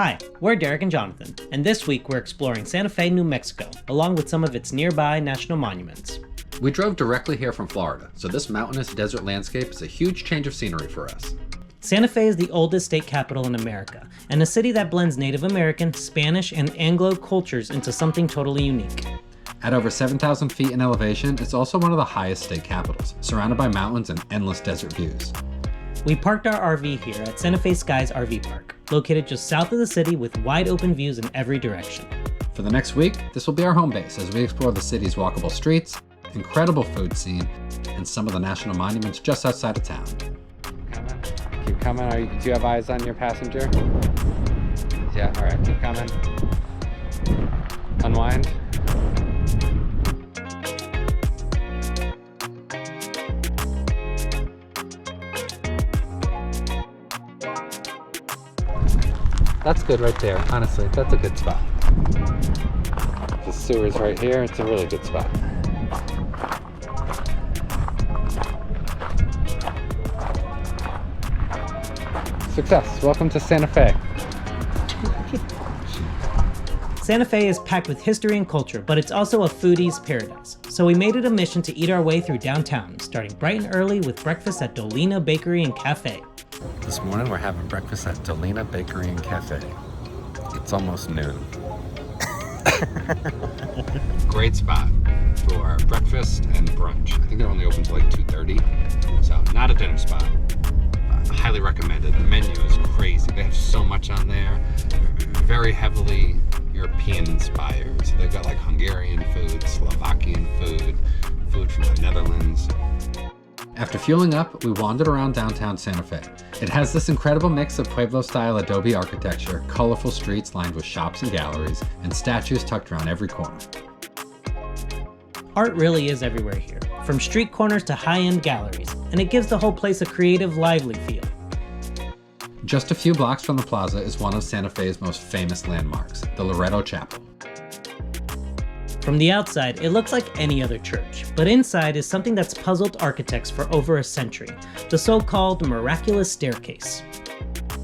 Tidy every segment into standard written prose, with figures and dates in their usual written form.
Hi, we're Derek and Jonathan, and this week we're exploring Santa Fe, New Mexico, along with some of its nearby national monuments. We drove directly here from Florida, so this mountainous desert landscape is a huge change of scenery for us. Santa Fe is the oldest state capital in America, and a city that blends Native American, Spanish, and Anglo cultures into something totally unique. At over 7,000 feet in elevation, it's also one of the highest state capitals, surrounded by mountains and endless desert views. We parked our RV here at Santa Fe Skies RV Park, located just south of the city with wide open views in every direction. For the next week, this will be our home base as we explore the city's walkable streets, incredible food scene, and some of the national monuments just outside of town. Keep coming. Do you have eyes on your passenger? Yeah, all right, keep coming. Unwind. That's good right there, honestly. That's a good spot. The sewer's right here. It's a really good spot. Success. Welcome to Santa Fe. Santa Fe is packed with history and culture, but it's also a foodie's paradise. So we made it a mission to eat our way through downtown, starting bright and early with breakfast at Dolina Bakery and Cafe. This morning we're having breakfast at Dolina Bakery and Cafe. It's almost noon. Great spot for breakfast and brunch. I think they're only open till like 2:30, so not a dinner spot. Highly recommended. The menu is crazy. They have so much on there. Very heavily European inspired. So they've got like Hungarian food, Slovakian food, food from the Netherlands. After fueling up, we wandered around downtown Santa Fe. It has this incredible mix of Pueblo-style adobe architecture, colorful streets lined with shops and galleries, and statues tucked around every corner. Art really is everywhere here, from street corners to high-end galleries, and it gives the whole place a creative, lively feel. Just a few blocks from the plaza is one of Santa Fe's most famous landmarks, the Loretto Chapel. From the outside, it looks like any other church, but inside is something that's puzzled architects for over a century, the so-called miraculous staircase.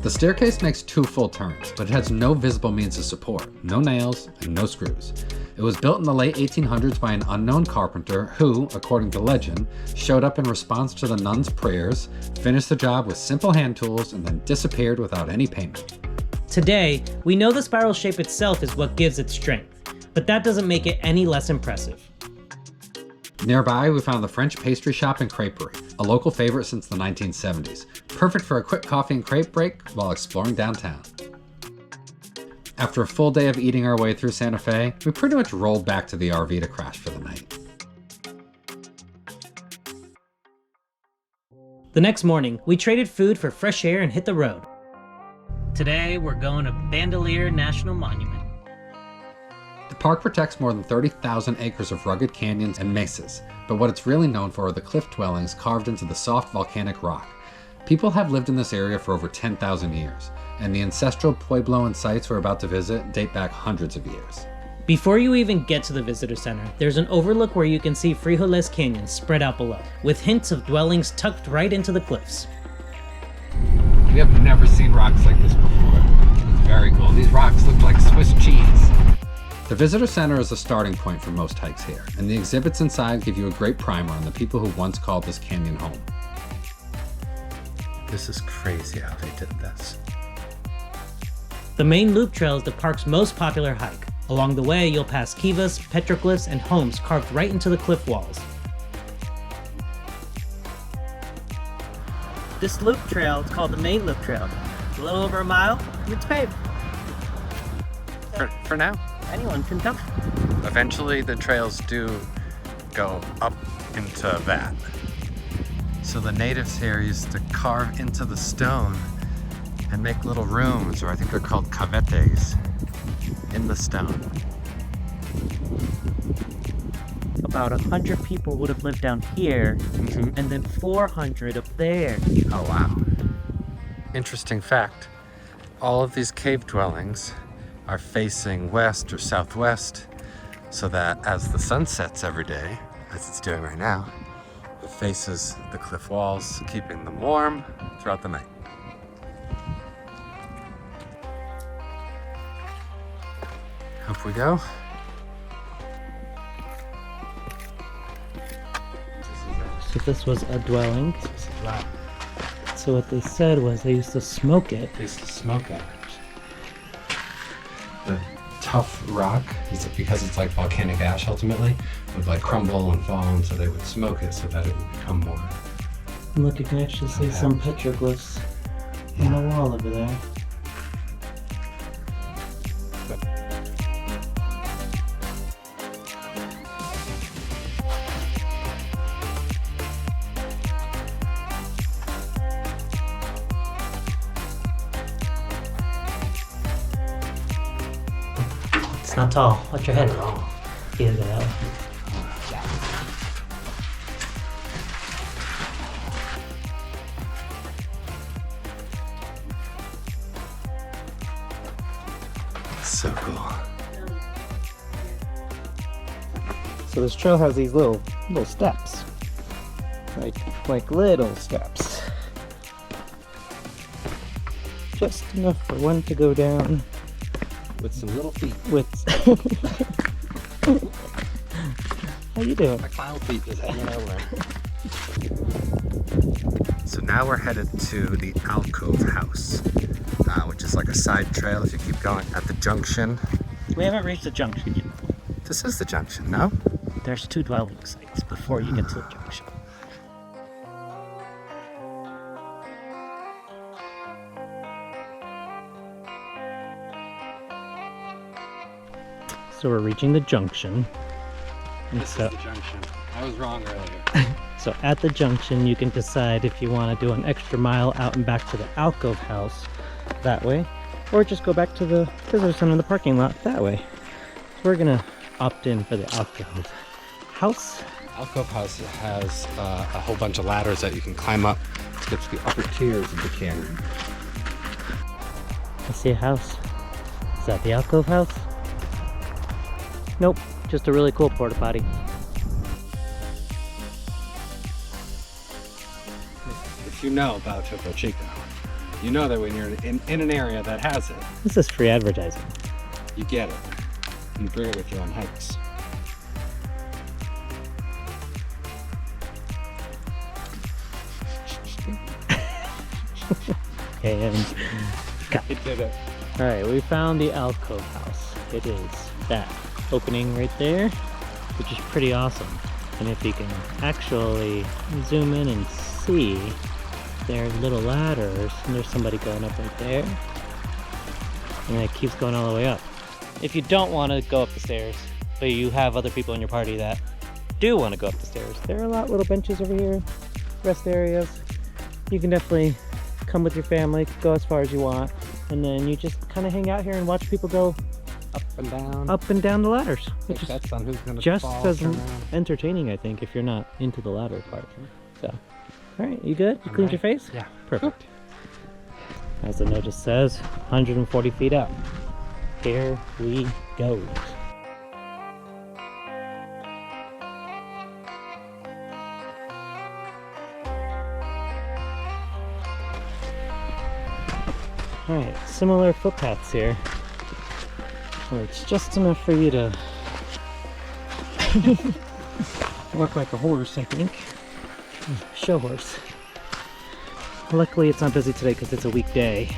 The staircase makes 2 full turns, but it has no visible means of support, no nails, and no screws. It was built in the late 1800s by an unknown carpenter who, according to legend, showed up in response to the nuns' prayers, finished the job with simple hand tools, and then disappeared without any payment. Today, we know the spiral shape itself is what gives it strength, but that doesn't make it any less impressive. Nearby, we found the French pastry shop and creperie, a local favorite since the 1970s, perfect for a quick coffee and crepe break while exploring downtown. After a full day of eating our way through Santa Fe, we pretty much rolled back to the RV to crash for the night. The next morning, we traded food for fresh air and hit the road. Today, we're going to Bandelier National Monument. The park protects more than 30,000 acres of rugged canyons and mesas, but what it's really known for are the cliff dwellings carved into the soft volcanic rock. People have lived in this area for over 10,000 years, and the ancestral Puebloan sites we're about to visit date back hundreds of years. Before you even get to the visitor center, there's an overlook where you can see Frijoles Canyon spread out below, with hints of dwellings tucked right into the cliffs. We have never seen rocks like this before. It's very cool. These rocks look like Swiss cheese. The visitor center is the starting point for most hikes here, and the exhibits inside give you a great primer on the people who once called this canyon home. This is crazy how they did this. The main loop trail is the park's most popular hike. Along the way, you'll pass kivas, petroglyphs, and homes carved right into the cliff walls. This loop trail is called the main loop trail. It's a little over a mile, and it's paved. For now. Anyone can come. Eventually the trails do go up into that. So the natives here used to carve into the stone and make little rooms, or I think they're called cavetes, in the stone. About 100 people would have lived down here, and then 400 up there. Oh wow. Interesting fact. All of these cave dwellings are facing west or southwest, so that as the sun sets every day, as it's doing right now, it faces the cliff walls, keeping them warm throughout the night. Up we go. So this was a dwelling. So what they said was they used to smoke it. They used to smoke it. The tough rock, because it's like volcanic ash ultimately, would like crumble and fall, and so they would smoke it so that it would become more. And look, you can actually see some petroglyphs on the wall over there. It's not tall. Watch your head. Yeah, that way. So cool. So this trail has these little steps, like little steps, just enough for one to go down. With some little feet. How you doing? My clown feet just hanging over. So now we're headed to the Alcove House, which is like a side trail if you keep going at the junction. We haven't reached the junction yet. This is the junction, no? There's 2 dwelling sites before you get to the junction. So we're reaching the junction. This is the junction. I was wrong earlier. So at the junction, you can decide if you want to do an extra mile out and back to the Alcove House that way, or just go back to the visitor center in the parking lot that way. So we're gonna opt in for the Alcove House. Alcove House has a whole bunch of ladders that you can climb up to get to the upper tiers of the canyon. I see a house. Is that the Alcove House? Nope, just a really cool porta potty. If you know about Topo Chico, you know that when you're in an area that has it, This is free advertising. you get it. You bring it with you on hikes. And cut. It did it. All right, we found the Alcove House. It is that opening right there, which is pretty awesome. And if you can actually zoom in and see, there are little ladders, and there's somebody going up right there. And it keeps going all the way up. If you don't want to go up the stairs, but you have other people in your party that do want to go up the stairs, there are a lot of little benches over here, rest areas. You can definitely come with your family, go as far as you want, and then you just kind of hang out here and watch people go up and down the ladders, which is That's on who's gonna just fall, as turn around. entertaining, I think, if you're not into the ladder part. So, all right, you good? You cleaned your face? Yeah. Perfect. As the notice says, 140 feet up. Here we go. Alright, similar footpaths here. Where it's just enough for you to walk like a horse, I think. Show horse. Luckily it's not busy today because it's a weekday,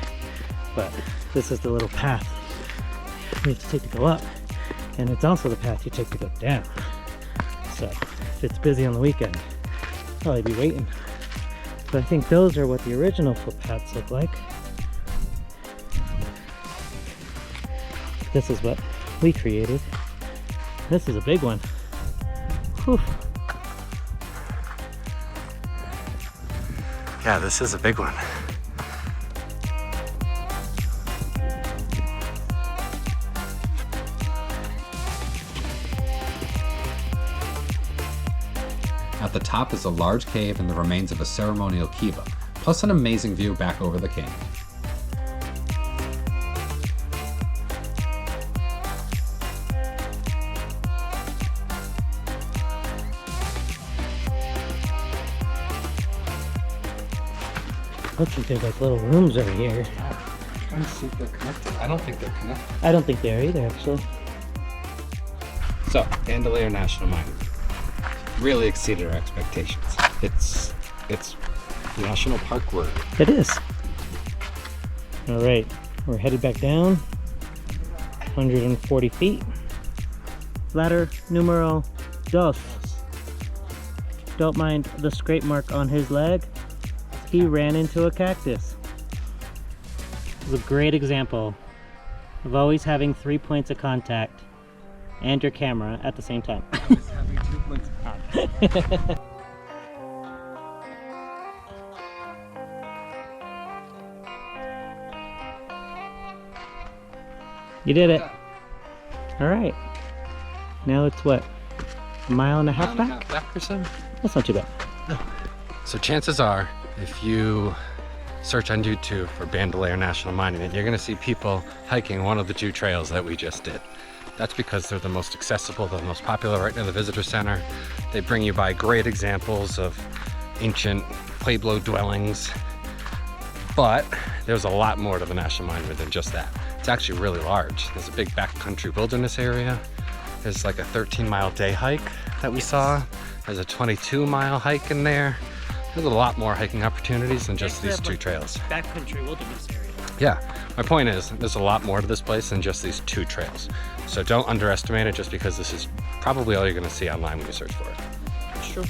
but this is the little path you have to take to go up, and it's also the path you take to go down. So if it's busy on the weekend, I'll probably be waiting. But I think those are what the original footpaths look like. This is what we created. This is a big one. Whew. Yeah, this is a big one. At the top is a large cave and the remains of a ceremonial kiva, plus an amazing view back over the canyon. Looks like there's like little rooms over here. I'm trying to see if they're connected. I don't think they're connected. I don't think they are either, actually. So, Bandelier National Monument really exceeded our expectations. It's national park worthy. It is. All right, we're headed back down. 140 feet. Ladder numero dos. Don't mind the scrape mark on his leg. He ran into a cactus. It's a great example of always having 3 points of contact and your camera at the same time. Always having 2 points of contact. You did it. All right. Now it's what? A mile and a half back? Back or so? That's not too bad. So chances are, if you search on YouTube for Bandelier National Monument, you're going to see people hiking one of the 2 trails that we just did. That's because they're the most accessible, the most popular right near the visitor center. They bring you by great examples of ancient Pueblo dwellings. But there's a lot more to the National Monument than just that. It's actually really large. There's a big backcountry wilderness area. There's like a 13-mile day hike that we saw. There's a 22-mile hike in there. There's a lot more hiking opportunities than just these 2 trails. Backcountry wilderness area. Yeah, my point is, there's a lot more to this place than just these 2 trails. So don't underestimate it just because this is probably all you're gonna see online when you search for it. That's true.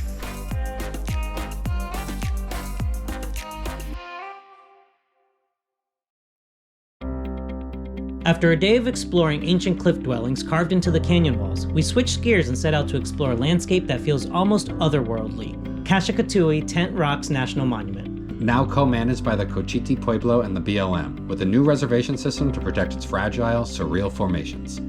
After a day of exploring ancient cliff dwellings carved into the canyon walls, we switched gears and set out to explore a landscape that feels almost otherworldly. Kasha-Katuwe Tent Rocks National Monument. Now co-managed by the Cochiti Pueblo and the BLM, with a new reservation system to protect its fragile, surreal formations.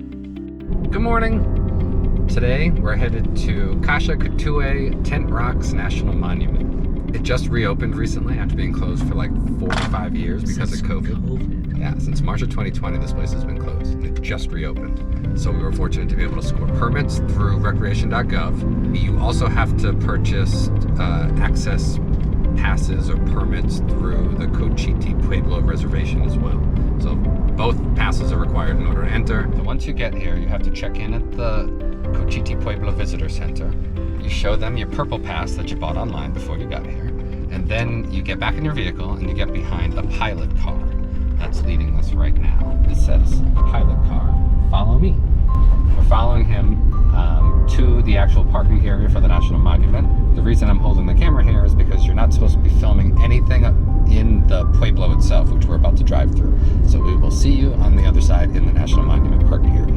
Good morning. Today we're headed to Kasha-Katuwe Tent Rocks National Monument. It just reopened recently after being closed for like 45 years because of COVID. Yeah, since March of 2020 this place has been closed and it just reopened. So we were fortunate to be able to score permits through recreation.gov. You also have to purchase access passes or permits through the Cochiti Pueblo reservation as well. So both passes are required in order to enter. So once you get here, you have to check in at the Cochiti Pueblo Visitor Center. You show them your purple pass that you bought online before you got here. And then you get back in your vehicle and you get behind a pilot car that's leading us right now. It says pilot car, follow me. We're following him to the actual parking area for the National Monument. The reason I'm holding the camera here is because you're not supposed to be filming anything in the Pueblo itself, which we're about to drive through. So we will see you on the other side in the National Monument parking area.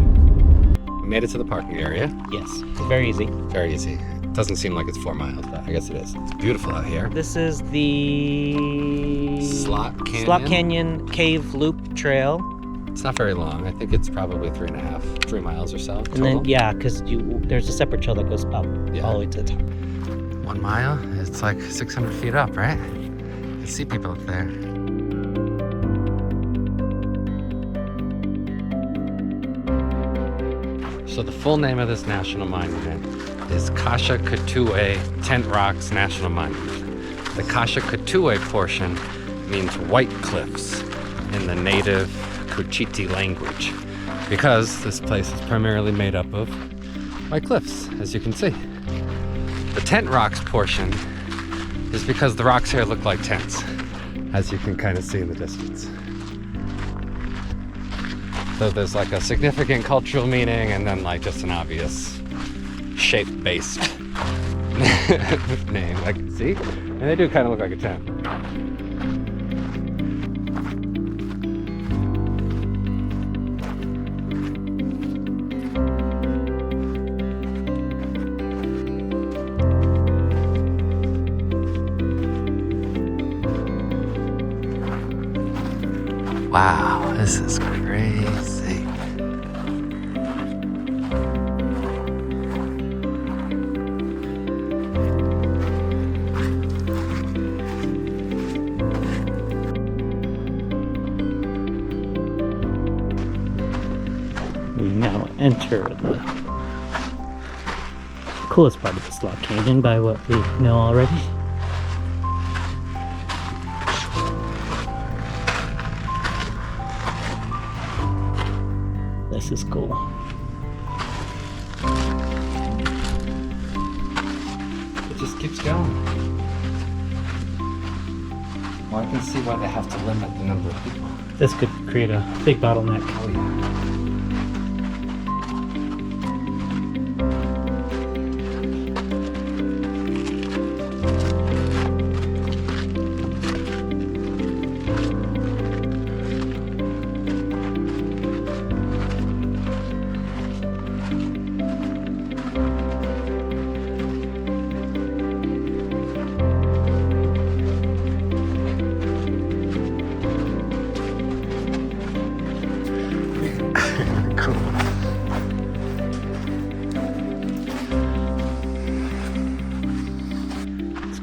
We made it to the parking area. Yes, it's very easy. Very easy. It doesn't seem like it's 4 miles, but I guess it is. It's beautiful out here. This is the Slot Canyon Cave Loop Trail. It's not very long. I think it's probably 3 miles or so total. And then, yeah, because there's a separate trail that goes up all the way to the top. 1 mile? It's like 600 feet up, right? You can see people up there. So the full name of this national monument is Kasha-Katuwe Tent Rocks National Monument. The Kasha-Katuwe portion means white cliffs in the native Cochiti language, because this place is primarily made up of white cliffs, as you can see. The Tent Rocks portion is because the rocks here look like tents, as you can kind of see in the distance. So there's like a significant cultural meaning and then like just an obvious shape-based name. Like, see? And they do kind of look like a tent. Wow, this is crazy. We now enter the coolest part of the Slot Canyon by what we know already. This is cool. keeps going. Well, I can see why they have to limit the number of people. This could create a big bottleneck. Oh yeah.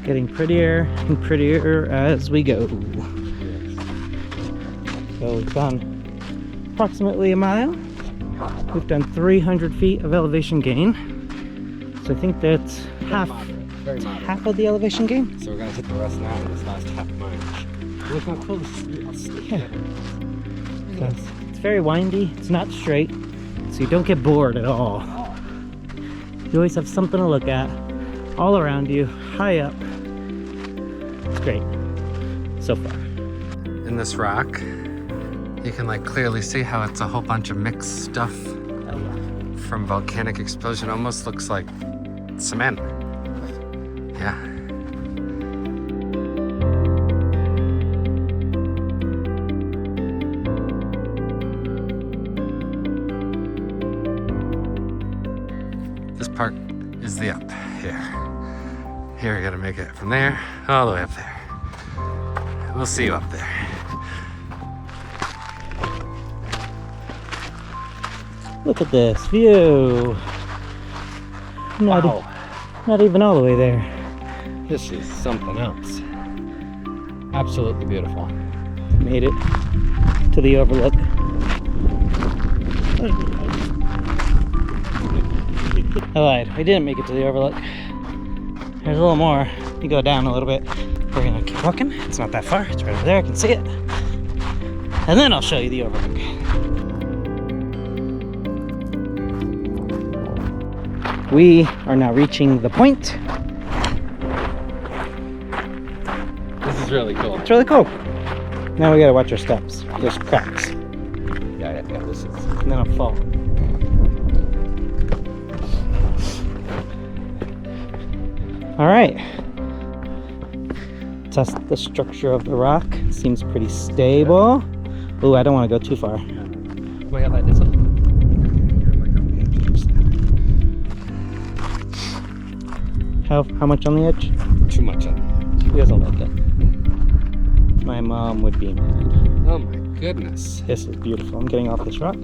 Getting prettier and prettier as we go. So we've gone approximately a mile. We've done 300 feet of elevation gain. So I think that's half of the elevation gain. So we're gonna hit the rest now in this last half mile. Look how cool this is. Yeah. So it's very windy. It's not straight, so you don't get bored at all. You always have something to look at all around you, high up. It's great so far. In this rock, you can like clearly see how it's a whole bunch of mixed stuff from volcanic explosion. Almost looks like cement. Yeah. This part is the up here. Here we gotta make it from there all the way up there. We'll see you up there. Look at this view. Wow. Not even all the way there. This is something else. Absolutely beautiful. Made it to the overlook. I lied. We didn't make it to the overlook. There's a little more. You go down a little bit. We're gonna keep walking. It's not that far. It's right over there. I can see it. And then I'll show you the overlook. We are now reaching the point. This is really cool. It's really cool. Now we gotta watch our steps. There's cracks. Yeah, this is. And then I'll fall. All right. Test the structure of the rock. It seems pretty stable. Ooh, I don't want to go too far. Way up like this. How much on the edge? Too much of it. She doesn't like it. My mom would be mad. Oh my goodness. This is beautiful. I'm getting off this rock.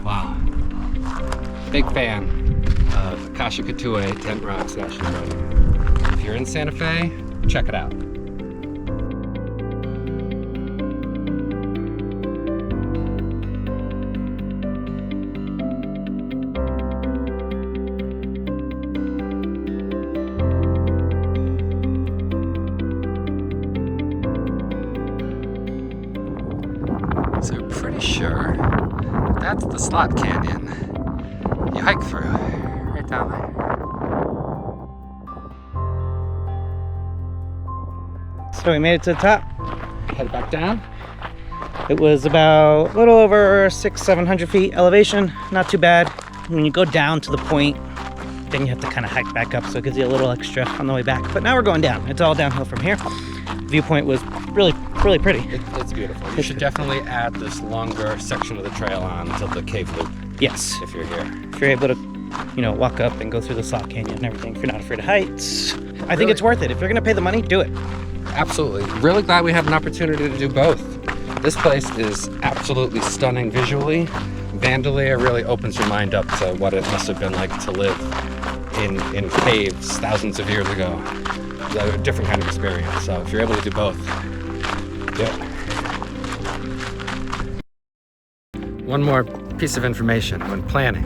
Wow. Big fan of the Kasha-Katuwe Tent Rocks National Monument. If you're in Santa Fe, check it out. So we're pretty sure that's the slot canyon you hike through, right down there. So we made it to the top. Head back down. It was about a little over 600-700 feet elevation. Not too bad. When you go down to the point, then you have to kind of hike back up, so it gives you a little extra on the way back. But now we're going down. It's all downhill from here. Viewpoint was really pretty. It's beautiful. You should definitely add this longer section of the trail on to the cave loop. Yes. If you're here. If you're able to, walk up and go through the slot canyon and everything, if you're not afraid of heights, I think it's worth it. If you're gonna pay the money, do it. Absolutely. Really glad we have an opportunity to do both. This place is absolutely stunning visually. Bandelier really opens your mind up to what it must have been like to live in caves thousands of years ago. A different kind of experience. So if you're able to do both, do it. One more piece of information when planning.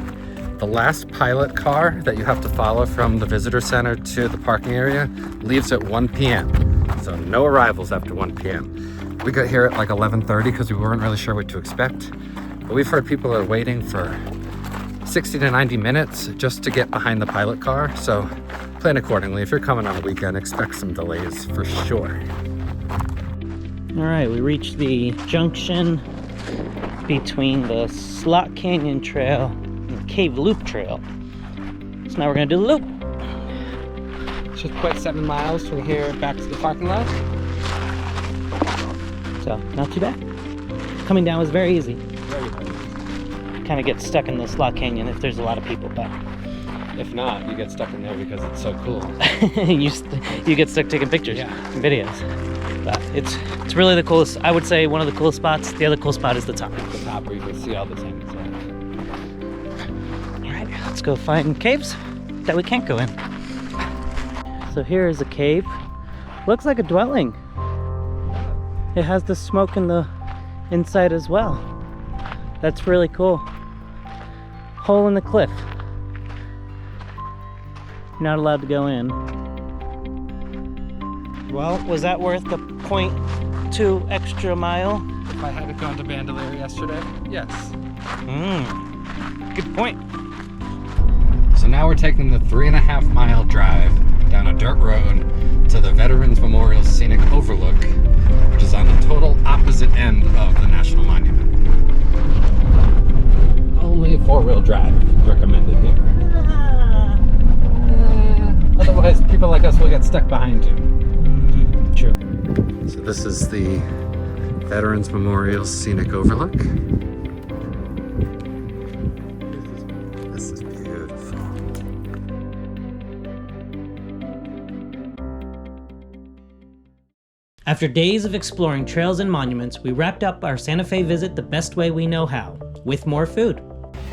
The last pilot car that you have to follow from the visitor center to the parking area leaves at 1 p.m. So no arrivals after 1 p.m. We got here at like 11:30 because we weren't really sure what to expect. But we've heard people are waiting for 60 to 90 minutes just to get behind the pilot car, so plan accordingly. If you're coming on a weekend, expect some delays for sure. All right, we reached the junction between the Slot Canyon Trail and the Cave Loop Trail. So now we're gonna do the loop. It's just quite 7 miles from here back to the parking lot. So, not too bad. Coming down was very easy. Very good. Kind of get stuck in the Slot Canyon if there's a lot of people, but If not, you get stuck in there because it's so cool. you get stuck taking pictures and videos. But it's really the coolest. I would say one of the coolest spots. The other cool spot is the top. The top where you can see all the things. All right, let's go find caves that we can't go in. So here is a cave. Looks like a dwelling. It has the smoke in the inside as well. That's really cool. Hole in the cliff. You're not allowed to go in. Well, was that worth the 0.2 extra mile? If I had gone to Bandelier yesterday, yes. Good point. So now we're taking the 3.5 mile drive down a dirt road to the Veterans Memorial Scenic Overlook, which is on the total opposite end of the National Monument. Only 4-wheel drive recommended here. Otherwise, people like us will get stuck behind you. True. So this is the Veterans Memorial Scenic Overlook. This is beautiful. After days of exploring trails and monuments, we wrapped up our Santa Fe visit the best way we know how, with more food.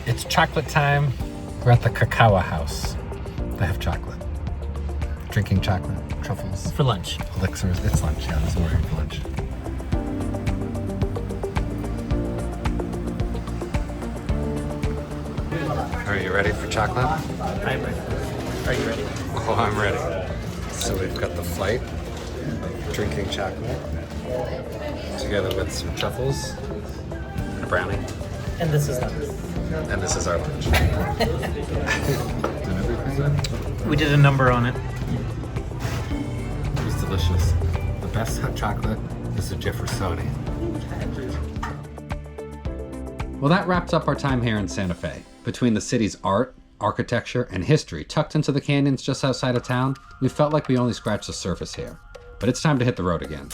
It's chocolate time. We're at the Cacao House. They have chocolate. Drinking chocolate, truffles, For lunch. elixirs. It's lunch, yeah, this is ordering for lunch. Are you ready for chocolate? I'm ready. Are you ready? Oh, I'm ready. So we've got the flight, drinking chocolate, together with some truffles, and a brownie, And this is lunch. and this is our lunch. And everything. We did a number on it. It was delicious. The best hot chocolate is the Jeffersoni. Well, that wraps up our time here in Santa Fe. Between the city's art, architecture, and history tucked into the canyons just outside of town, we felt like we only scratched the surface here. But it's time to hit the road again.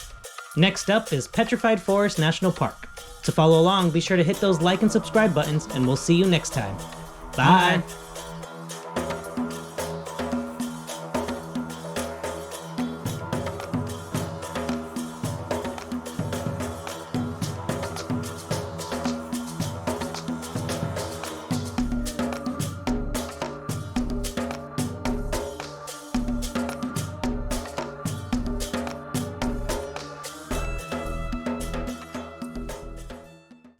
Next up is Petrified Forest National Park. To follow along, be sure to hit those like and subscribe buttons, and we'll see you next time. Bye.